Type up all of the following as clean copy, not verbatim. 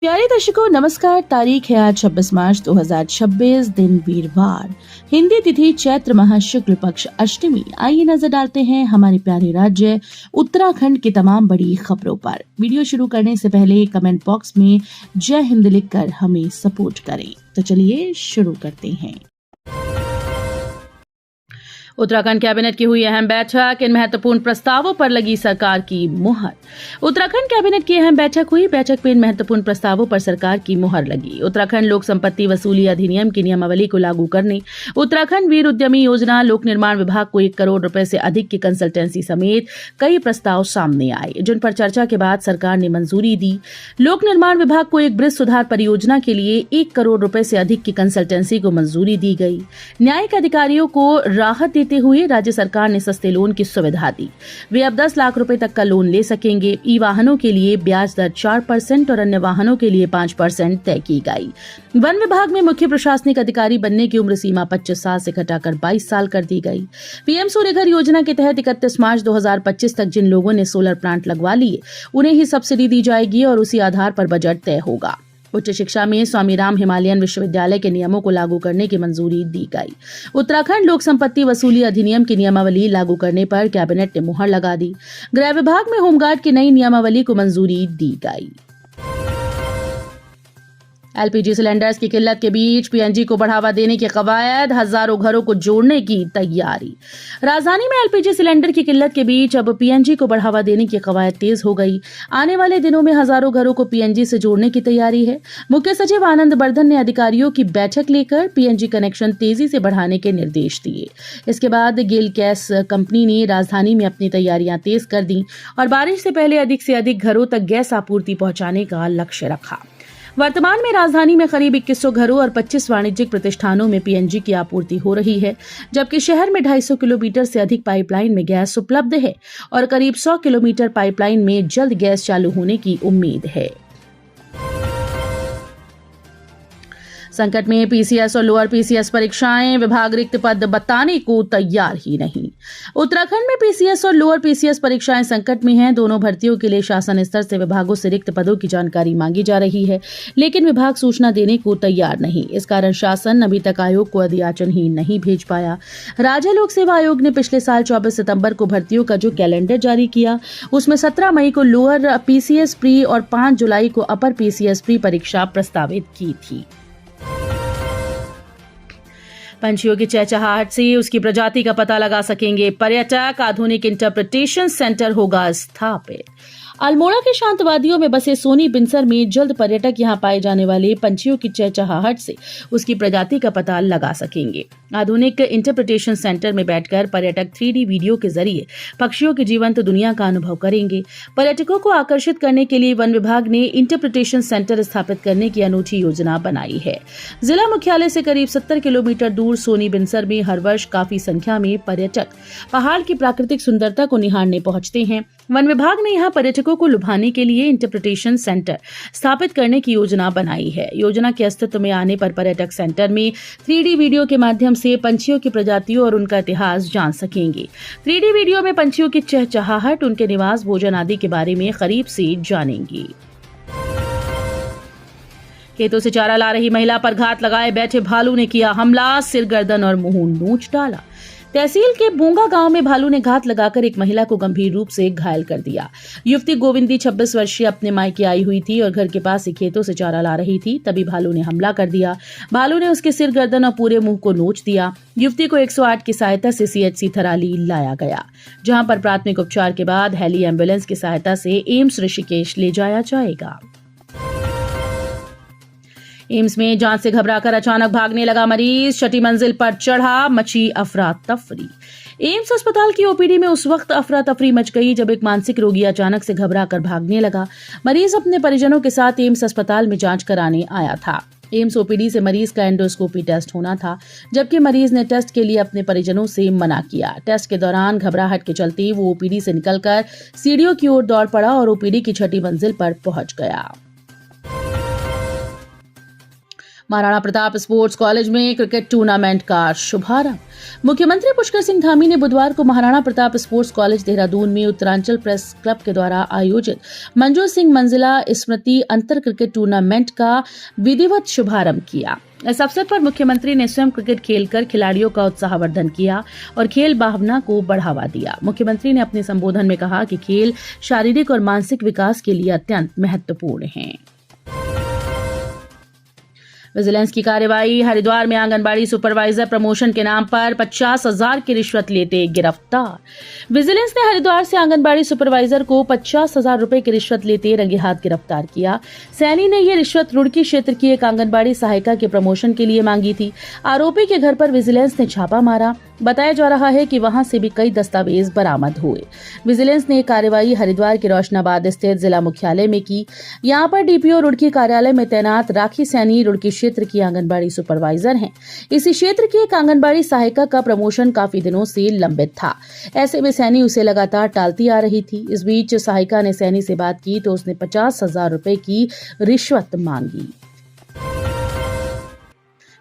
प्यारे दर्शकों नमस्कार। तारीख है आज 26 मार्च 2026, दिन वीरवार, हिंदी तिथि चैत्र माह शुक्ल पक्ष अष्टमी। आइए नजर डालते हैं हमारे प्यारे राज्य उत्तराखंड की तमाम बड़ी खबरों पर। वीडियो शुरू करने से पहले कमेंट बॉक्स में जय हिंद लिखकर हमें सपोर्ट करें। तो चलिए शुरू करते हैं। उत्तराखंड कैबिनेट की हुई अहम बैठक, इन महत्वपूर्ण प्रस्तावों पर लगी सरकार की मुहर। उत्तराखंड कैबिनेट की अहम बैठक हुई। बैठक में इन महत्वपूर्ण प्रस्तावों पर सरकार की मुहर लगी। उत्तराखंड लोक संपत्ति वसूली अधिनियम की नियमावली को लागू करने, उत्तराखंड वीर उद्यमी योजना, लोक निर्माण विभाग को 1 करोड़ रुपए से अधिक की कंसल्टेंसी समेत कई प्रस्ताव सामने आए, जिन पर चर्चा के बाद सरकार ने मंजूरी दी। लोक निर्माण विभाग को एक ब्रिज सुधार परियोजना के लिए 1 करोड़ रुपए से अधिक की कंसल्टेंसी को मंजूरी दी गई। न्यायिक अधिकारियों को राहत देते हुए राज्य सरकार ने सस्ते लोन की सुविधा दी। वे अब 10 लाख रुपए तक का लोन ले सकेंगे। ई वाहनों के लिए ब्याज दर 4% और अन्य वाहनों के लिए 5% तय की गई। वन विभाग में मुख्य प्रशासनिक अधिकारी बनने की उम्र सीमा 25 साल से घटाकर 22 साल कर दी गई। पीएम सूर्यघर योजना के तहत 31 मार्च 2025 तक जिन लोगों ने सोलर प्लांट लगवा लिए, उन्हें ही सब्सिडी दी जाएगी और उसी आधार पर बजट तय होगा। उच्च शिक्षा में स्वामी राम हिमालयन विश्वविद्यालय के नियमों को लागू करने की मंजूरी दी गई। उत्तराखंड लोक संपत्ति वसूली अधिनियम की नियमावली लागू करने पर कैबिनेट ने मुहर लगा दी। गृह विभाग में होमगार्ड की नई नियमावली को मंजूरी दी गई। एलपीजी सिलेंडर्स की किल्लत के बीच पीएनजी को बढ़ावा देने की कवायद, हजारों घरों को जोड़ने की तैयारी। राजधानी में एलपीजी सिलेंडर की किल्लत के बीच अब पीएनजी को बढ़ावा देने की कवायद तेज हो गई। आने वाले दिनों में हजारों घरों को पीएनजी से जोड़ने की तैयारी है। मुख्य सचिव आनंद बर्धन ने अधिकारियों की बैठक लेकर पीएनजी कनेक्शन तेजी से बढ़ाने के निर्देश दिए। इसके बाद गेल गैस कंपनी ने राजधानी में अपनी तैयारियां तेज कर दी और बारिश से पहले अधिक से अधिक घरों तक गैस आपूर्ति पहुंचाने का लक्ष्य रखा। वर्तमान में राजधानी में करीब 2100 घरों और 25 वाणिज्यिक प्रतिष्ठानों में पीएनजी की आपूर्ति हो रही है, जबकि शहर में 250 किलोमीटर से अधिक पाइपलाइन में गैस उपलब्ध है और करीब 100 किलोमीटर पाइपलाइन में जल्द गैस चालू होने की उम्मीद है। संकट में पीसीएस और लोअर पीसीएस परीक्षाएं, विभाग रिक्त पद बताने को तैयार ही नहीं। उत्तराखंड में पीसीएस और लोअर पीसीएस परीक्षाएं संकट में हैं। दोनों भर्तियों के लिए शासन स्तर से विभागों से रिक्त पदों की जानकारी मांगी जा रही है, लेकिन विभाग सूचना देने को तैयार नहीं। इस कारण शासन अभी तक आयोग को अधियाचन ही नहीं भेज पाया। राज्य लोक सेवा आयोग ने पिछले साल 24 सितंबर को भर्तियों का जो कैलेंडर जारी किया, उसमें 17 मई को लोअर पीसीएस प्री और 5 जुलाई को अपर पीसीएस प्री परीक्षा प्रस्तावित की थी। पंछियों की चहचहाहट से उसकी प्रजाति का पता लगा सकेंगे पर्यटक, आधुनिक इंटरप्रिटेशन सेंटर होगा स्थापित। अल्मोड़ा के शांत वादियों में बसे सोनी बिनसर में जल्द पर्यटक यहां पाए जाने वाले पंछियों की चहचहाहट से उसकी प्रजाति का पता लगा सकेंगे। आधुनिक इंटरप्रिटेशन सेंटर में बैठकर पर्यटक 3D वीडियो के जरिए पक्षियों की जीवंत दुनिया का अनुभव करेंगे। पर्यटकों को आकर्षित करने के लिए वन विभाग ने इंटरप्रिटेशन सेंटर स्थापित करने की अनूठी योजना बनाई है। जिला मुख्यालय से करीब 70 किलोमीटर दूर सोनी बिनसर में हर वर्ष काफी संख्या में पर्यटक पहाड़ की प्राकृतिक सुंदरता को निहारने पहुंचते हैं। वन विभाग ने यहाँ पर्यटकों को लुभाने के लिए इंटरप्रिटेशन सेंटर स्थापित करने की योजना बनाई है। योजना के अस्तित्व में आने पर पर्यटक सेंटर में 3D वीडियो के माध्यम से पंछियों की प्रजातियों और उनका इतिहास जान सकेंगे। 3D वीडियो में पंछियों की चहचहाहट, उनके निवास, भोजन आदि के बारे में करीब से जानेंगे। खेतों से चारा ला रही महिला पर घात लगाए बैठे भालू ने किया हमला, सिर, गर्दन और मुंह नोच डाला। तहसील के बोंगा गांव में भालू ने घात लगाकर एक महिला को गंभीर रूप से घायल कर दिया। युवती गोविंदी 26 वर्षीय अपने मायके आई हुई थी और घर के पास ही खेतों से चारा ला रही थी। तभी भालू ने हमला कर दिया। भालू ने उसके सिर, गर्दन और पूरे मुंह को नोच दिया। युवती को 108 की सहायता से सीएचसी थराली लाया गया, जहां पर प्राथमिक उपचार के बाद हेली एम्बुलेंस की सहायता से एम्स ऋषिकेश ले जाया जाएगा। एम्स में जांच से घबराकर अचानक भागने लगा मरीज, छठी मंजिल पर चढ़ा, मची अफरा तफरी। एम्स अस्पताल की ओपीडी में उस वक्त अफरा तफरी मच गई जब एक मानसिक रोगी अचानक से घबराकर भागने लगा। मरीज अपने परिजनों के साथ एम्स अस्पताल में जांच कराने आया था। एम्स ओपीडी से मरीज का एंडोस्कोपी टेस्ट होना था, जबकि मरीज ने टेस्ट के लिए अपने परिजनों से मना किया। टेस्ट के दौरान घबराहट के चलते वो ओपीडी से निकलकर सीढ़ियों की ओर दौड़ पड़ा और ओपीडी की छठी मंजिल पर पहुंच गया। महाराणा प्रताप स्पोर्ट्स कॉलेज में क्रिकेट टूर्नामेंट का शुभारंभ। मुख्यमंत्री पुष्कर सिंह धामी ने बुधवार को महाराणा प्रताप स्पोर्ट्स कॉलेज देहरादून में उत्तरांचल प्रेस क्लब के द्वारा आयोजित मंजू सिंह मंजिला स्मृति अंतर क्रिकेट टूर्नामेंट का विधिवत शुभारंभ किया। इस अवसर पर मुख्यमंत्री ने स्वयं क्रिकेट खेलकर खिलाड़ियों का उत्साहवर्धन किया और खेल भावना को बढ़ावा दिया। मुख्यमंत्री ने अपने संबोधन में कहा कि खेल शारीरिक और मानसिक विकास के लिए अत्यंत महत्वपूर्ण है। विजिलेंस की कार्रवाई। हरिद्वार में आंगनबाड़ी सुपरवाइजर प्रमोशन के नाम पर 50,000 की रिश्वत लेते गिरफ्तार। विजिलेंस ने हरिद्वार से आंगनबाड़ी सुपरवाइजर को 50,000 रुपए की रिश्वत लेते रंगे हाथ गिरफ्तार किया। सैनी ने यह रिश्वत रुड़की क्षेत्र की एक आंगनबाड़ी सहायिका के प्रमोशन के लिए मांगी थी। आरोपी के घर पर विजिलेंस ने छापा मारा। बताया जा रहा है कि वहां से भी कई दस्तावेज बरामद हुए। विजिलेंस ने कार्रवाई हरिद्वार के रोशनाबाद स्थित जिला मुख्यालय में की। यहां पर डीपीओ रुड़की कार्यालय में तैनात राखी सैनी रुड़की क्षेत्र की आंगनबाड़ी सुपरवाइजर हैं। इसी क्षेत्र की एक आंगनबाड़ी सहायिका का प्रमोशन काफी दिनों से लंबित था। ऐसे में सैनी उसे लगातार टालती आ रही थी। इस बीच सहायिका ने सैनी से बात की तो उसने 50,000 रुपए की रिश्वत मांगी।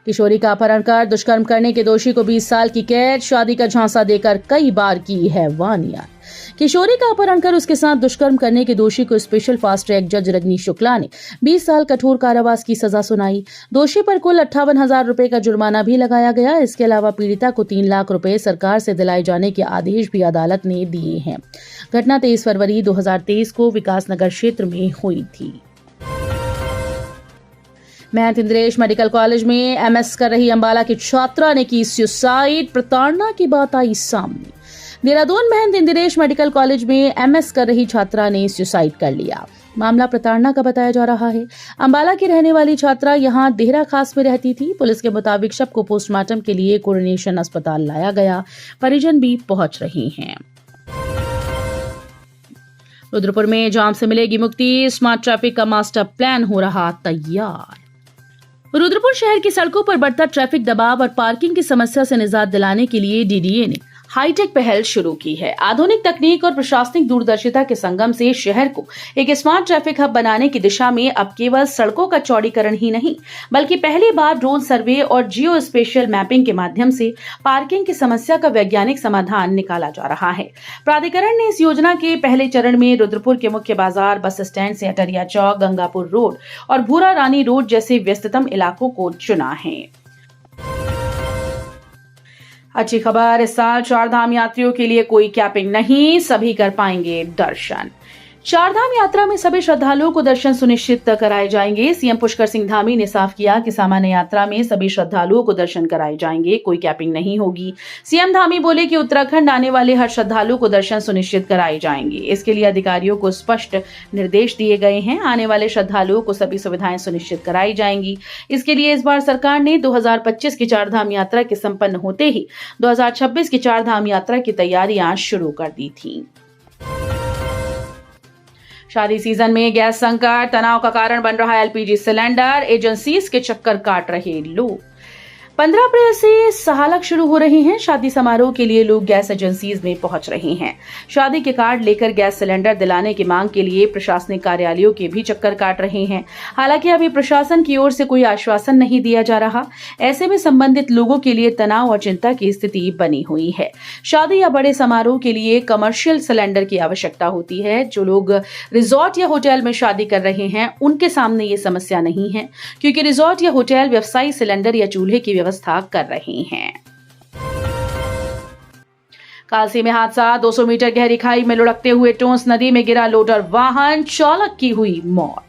किशोरी का अपहरण कर दुष्कर्म करने के दोषी को 20 साल की कैद। शादी का झांसा देकर कई बार की है वारदात। किशोरी का अपहरण कर उसके साथ दुष्कर्म करने के दोषी को स्पेशल फास्ट ट्रैक जज रजनी शुक्ला ने 20 साल कठोर कारावास की सजा सुनाई। दोषी पर कुल 58,000 रुपए का जुर्माना भी लगाया गया। इसके अलावा पीड़िता को 3 लाख रुपए सरकार से दिलाए जाने के आदेश भी अदालत ने दिए हैं। घटना 23 फरवरी 2023 को विकासनगर क्षेत्र में हुई थी। महंत इंदिरेश मेडिकल कॉलेज में एमएस कर रही अंबाला की छात्रा ने की सुसाइड। प्रताड़ना की बात आई सामने। देहरादून महंत इंदिरेश मेडिकल कॉलेज में एमएस कर रही छात्रा ने सुसाइड कर लिया। मामला प्रताड़ना का बताया जा रहा है। अंबाला की रहने वाली छात्रा यहां देहरा खास में रहती थी। पुलिस के मुताबिक शव को पोस्टमार्टम के लिए कोरोनेशन अस्पताल लाया गया। परिजन भी पहुंच रहे हैं। रुद्रपुर में जाम से मिलेगी मुक्ति। स्मार्ट ट्रैफिक का मास्टर प्लान हो रहा तैयार। रुद्रपुर शहर की सड़कों पर बढ़ता ट्रैफिक दबाव और पार्किंग की समस्या से निजात दिलाने के लिए डीडीए ने हाईटेक पहल शुरू की है। आधुनिक तकनीक और प्रशासनिक दूरदर्शिता के संगम से शहर को एक स्मार्ट ट्रैफिक हब बनाने की दिशा में अब केवल सड़कों का चौड़ीकरण ही नहीं, बल्कि पहली बार ड्रोन सर्वे और जियो स्पेशियल मैपिंग के माध्यम से पार्किंग की समस्या का वैज्ञानिक समाधान निकाला जा रहा है। प्राधिकरण ने इस योजना के पहले चरण में रुद्रपुर के मुख्य बाजार, बस स्टैंड से अटरिया चौक, गंगापुर रोड और भूरा रानी रोड जैसे व्यस्ततम इलाकों को चुना है। अच्छी खबर, इस साल चारधाम यात्रियों के लिए कोई कैपिंग नहीं, सभी कर पाएंगे दर्शन। चारधाम यात्रा में सभी श्रद्धालुओं को दर्शन सुनिश्चित कराए जाएंगे। सीएम पुष्कर सिंह धामी ने साफ किया कि सामान्य यात्रा में सभी श्रद्धालुओं को दर्शन कराए जाएंगे, कोई कैपिंग नहीं होगी। सीएम धामी बोले कि उत्तराखंड आने वाले हर श्रद्धालु को दर्शन सुनिश्चित कराए जाएंगे। इसके लिए अधिकारियों को स्पष्ट निर्देश दिए गए हैं। आने वाले श्रद्धालुओं को सभी सुविधाएं सुनिश्चित कराई जाएंगी। इसके लिए इस बार सरकार ने 2025 की चारधाम यात्रा के संपन्न होते ही 2026 की चारधाम यात्रा की तैयारियां शुरू कर दी थी। शादी सीजन में गैस संकट, तनाव का कारण बन रहा एलपीजी सिलेंडर। एजेंसीज के चक्कर काट रहे लोग। 15 अप्रैल से सहालक शुरू हो रही हैं। शादी समारोह के लिए लोग गैस एजेंसीज में पहुंच रहे हैं। शादी के कार्ड लेकर गैस सिलेंडर दिलाने की मांग के लिए प्रशासनिक कार्यालयों के भी चक्कर काट रहे हैं। हालांकि अभी प्रशासन की ओर से कोई आश्वासन नहीं दिया जा रहा। ऐसे में संबंधित लोगों के लिए तनाव और चिंता की स्थिति बनी हुई है। शादी या बड़े समारोह के लिए कमर्शियल सिलेंडर की आवश्यकता होती है। जो लोग रिजॉर्ट या होटल में शादी कर रहे हैं उनके सामने ये समस्या नहीं है, क्योंकि रिजॉर्ट या होटल व्यवसायी सिलेंडर या चूल्हे की व्यवस्था कर रहे हैं। कालसी में हादसा, 200 मीटर गहरी खाई में लुढ़कते हुए टोंस नदी में गिरा लोडर वाहन, चालक की हुई मौत।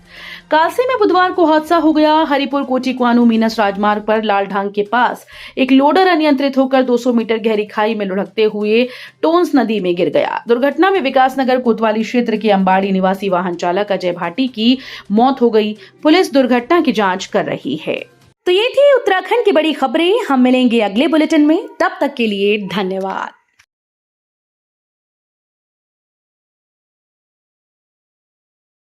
कालसी में बुधवार को हादसा हो गया। हरिपुर कोटी कुआनू मीनस राजमार्ग पर लालढांग के पास एक लोडर अनियंत्रित होकर 200 मीटर गहरी खाई में लुढ़कते हुए टोंस नदी में गिर गया। दुर्घटना में विकासनगर कोतवाली क्षेत्र के अंबाड़ी निवासी वाहन चालक अजय भाटी की मौत हो गई। पुलिस दुर्घटना की जांच कर रही है। तो ये थी उत्तराखंड की बड़ी खबरें। हम मिलेंगे अगले बुलेटिन में, तब तक के लिए धन्यवाद।